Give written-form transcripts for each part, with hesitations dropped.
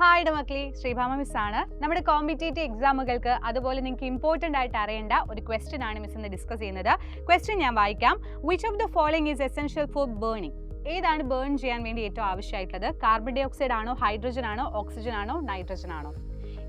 Hi മക്കളി, Sreebhama miss ആണ്. നമ്മുടെ competitive എക്സാമുകൾക്ക് അതുപോലെ നിങ്ങൾക്ക് ഇമ്പോർട്ടൻ്റ് ആയിട്ട് അറിയേണ്ട ഒരു ക്വസ്റ്റ്യൻ ആണ് മിസ് ഇന്ന് ഡിസ്കസ് ചെയ്യുന്നത്. ക്വസ്റ്റ്യൻ ഞാൻ വായിക്കാം. Which of the following is essential for burning? ഏതാണ് ബേൺ ചെയ്യാൻ വേണ്ടി ഏറ്റവും ആവശ്യമായിട്ടുള്ളത്? കാർബൺ ഡൈ ഓക്സൈഡ് ആണോ, ഹൈഡ്രജൻ ആണോ, ഓക്സിജൻ ആണോ, നൈട്രജൻ ആണോ?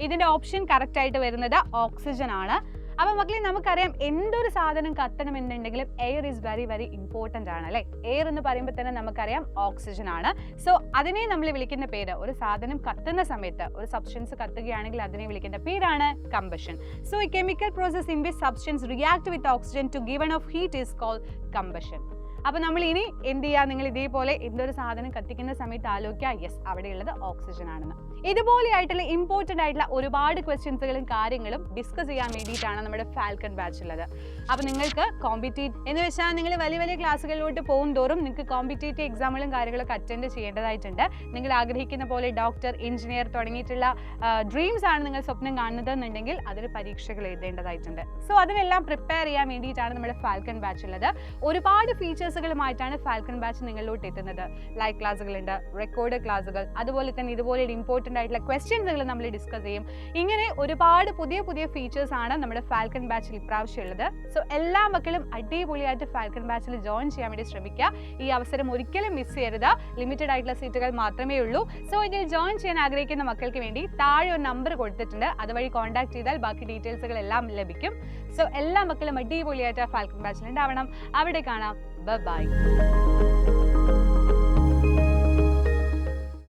ഇതിന്റെ ഓപ്ഷൻ കറക്റ്റ് ആയിട്ട് വരുന്നത് ഓക്സിജൻ ആണ്. അപ്പോൾ മക്കളെ, നമുക്കറിയാം എന്തൊരു സാധനം കത്തണമെന്നുണ്ടെങ്കിലും air is very very important ആണ് അല്ലേ? എയർ എന്ന് പറയുമ്പോൾ തന്നെ നമുക്കറിയാം ഓക്സിജൻ ആണ്. സോ അതിനെ നമ്മൾ വിളിക്കുന്ന പേര്, ഒരു സാധനം കത്തുന്ന സമയത്ത്, ഒരു സബ്സ്റ്റൻസ് കത്തുകയാണെങ്കിൽ അതിനെ വിളിക്കുന്ന പേരാണ് combustion. So a chemical process in which substance react with oxygen to given off heat is called combustion. അപ്പോൾ നമ്മൾ ഇനി എന്ത് ചെയ്യുക? നിങ്ങൾ ഇതേപോലെ എന്തൊരു സാധനം കത്തിക്കുന്ന സമയത്ത് ആലോചിക്കുക, യെസ് അവിടെയുള്ളത് ഓക്സിജൻ ആണെന്ന്. ഇതുപോലെയായിട്ടുള്ള ഇമ്പോർട്ടൻ്റ് ആയിട്ടുള്ള ഒരുപാട് ക്വസ്റ്റ്യൻസുകളും കാര്യങ്ങളും ഡിസ്കസ് ചെയ്യാൻ വേണ്ടിയിട്ടാണ് നമ്മുടെ ഫാൽക്കൺ ബാച്ച് ഉള്ളത്. അപ്പോൾ നിങ്ങൾക്ക് കോമ്പറ്റേറ്റീവ് എന്ന് വെച്ചാൽ നിങ്ങൾ വലിയ വലിയ ക്ലാസ്സുകളിലോട്ട് പോകും തോറും നിങ്ങൾക്ക് കോമ്പറ്റേറ്റീവ് എക്സാമുകളും കാര്യങ്ങളൊക്കെ അറ്റൻഡ് ചെയ്യേണ്ടതായിട്ടുണ്ട്. നിങ്ങൾ ആഗ്രഹിക്കുന്ന പോലെ ഡോക്ടർ, എഞ്ചിനീയർ തുടങ്ങിയിട്ടുള്ള ഡ്രീംസ് ആണ് നിങ്ങൾ സ്വപ്നം കാണുന്നത് എന്നുണ്ടെങ്കിൽ അതിന് പരീക്ഷകൾ എഴുതേണ്ടതായിട്ടുണ്ട്. സോ അതിനെല്ലാം പ്രിപ്പയർ ചെയ്യാൻ വേണ്ടിയിട്ടാണ് നമ്മുടെ ഫാൽക്കൺ ബാച്ച് ഉള്ളത്. ഒരുപാട് ഫീച്ചേഴ്സുകളുമായിട്ടാണ് ഫാൽക്കൺ ബാച്ച് നിങ്ങളിലോട്ട് എത്തുന്നത്. ലൈവ് ക്ലാസ്സുകളുണ്ട്, റെക്കോർഡ് ക്ലാസ്സുകൾ, അതുപോലെ തന്നെ ഇതുപോലെ ഇമ്പോർട്ടൻ്റ് ആയിട്ടുള്ള ക്വസ്റ്റ്യൻസുകൾ നമ്മൾ ഡിസ്കസ് ചെയ്യും. ഇങ്ങനെ ഒരുപാട് പുതിയ പുതിയ ഫീച്ചേഴ്സ് ആണ് നമ്മുടെ ഫാൽക്കൺ ബാച്ചിൽ ഇപ്രാവശ്യം ഉള്ളത്. സോ എല്ലാ മക്കളും അടിപൊളിയായിട്ട് ഫാൽക്കൺ ബാച്ചിൽ ജോയിൻ ചെയ്യാൻ വേണ്ടി ശ്രമിക്കുക. ഈ അവസരം ഒരിക്കലും മിസ് ചെയ്യരുത്. ലിമിറ്റഡ് ആയിട്ടുള്ള സീറ്റുകൾ മാത്രമേ ഉള്ളൂ. സോ ഇതിൽ ജോയിൻ ചെയ്യാൻ ആഗ്രഹിക്കുന്ന മക്കൾക്ക് വേണ്ടി താഴെ ഒരു നമ്പർ കൊടുത്തിട്ടുണ്ട്. അതുവഴി കോൺടാക്ട് ചെയ്താൽ ബാക്കി ഡീറ്റെയിൽസുകൾ എല്ലാം ലഭിക്കും. സോ എല്ലാ മക്കളും അടിപൊളിയായിട്ട് ഫാൽക്കൺ ബാച്ചിൽ ഉണ്ടാവണം. അവിടെ കാണാം. ബൈ.